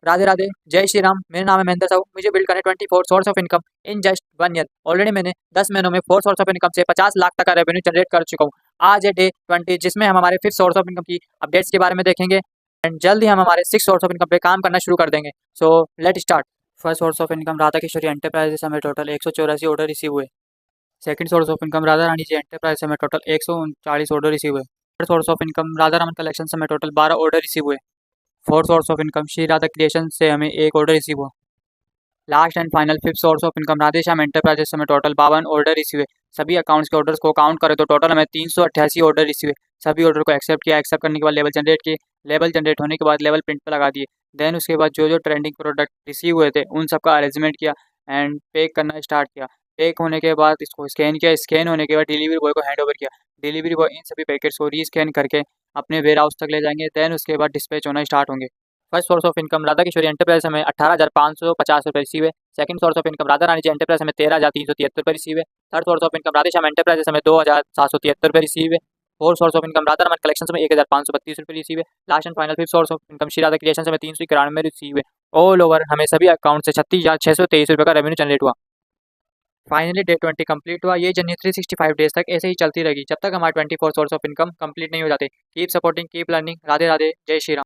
राधे राधे, जय श्री राम। मेरा नाम है महेंद्र साहू। मुझे बिल्ड करने 24 source of income in just 1 year. Already मैंने 10 महीनों में 4 सोर्स ऑफ इनकम से 50 लाख तक का रेवेन्यू जनरेट कर चुका हूँ। आज है डे 20, जिसमें हम हमारे 5th सोर्स ऑफ इनकम की अपडेट्स के बारे में देखेंगे एंड जल्द ही हम हमारे 6th सोर्स ऑफ इनकम पे काम करना शुरू कर देंगे। So let start. First source of income Radha Kishori enterprises, हमें टोटल 184 ऑर्डर रिसीव हुए। Second source of income Radha Rani ji enterprise, हमें टोटल 139 ऑर्डर रिसीव हुए। Third source of income Radha Raman collection, हमें टोटल 12 ऑर्डर रिसीव हुए। Fourth source of income Shri Radha creation से हमें 1 order receive हुआ। Last and final 5th source of income Radheshyam enterprises, हमें total 52 order receive हुए। सभी अकाउंट्स के ऑर्डर्स को काउंट करें तो टोटल हमें 388 ऑर्डर रिसीव हुए। सभी ऑर्डर को एक्सेप्ट किया। एक्सेप्ट करने के बाद लेवल जनरेट किए। लेवल जनरेट होने के बाद लेवल प्रिंट पर लगा दिए। देन उसके बाद जो जो ट्रेंडिंग प्रोडक्ट रिसीव हुए थे उन सबका अरेंजमेंट किया एंड पैक करना स्टार्ट किया। पैक होने के बाद इसको स्कैन किया। स्कैन होने के बाद डिलीवरी बॉय को हैंड ओवर किया। डिलीवरी बॉय इन सभी पैकेट्स को रीस्कैन करके अपने वेयर हाउस तक ले जाएंगे। देन उसके बाद डिस्पैच होना स्टार्ट होंगे। First source of income Radha Kishori enterprise, हमें 18,550 रुपये रिसीव है। Second source of income Radha Rani ji enterprise, हमें 13,373 रुपये रिसीव है। Third source of income Radheshyam enterprises, हमें 2,773 रुपये रिसीव है। Fourth source of income Radha Raman collection में 1,532 रुपये रिसीव है। Last and final 5th source of income Shri Radha creation में 391 रिसीव है। ऑल ओवर हमें सभी अकाउंट से 36,623 रुपये का रेवेन्यू जनरेट हुआ। फाइनली डे 20 कंप्लीट हुआ। ये जर्नी 365 डेज तक ऐसे ही चलती रहेगी जब तक हमारे 24 सोर्स ऑफ इनकम कंप्लीट नहीं हो जाते। Keep supporting, keep learning. Radhe Radhe, जय श्री राम।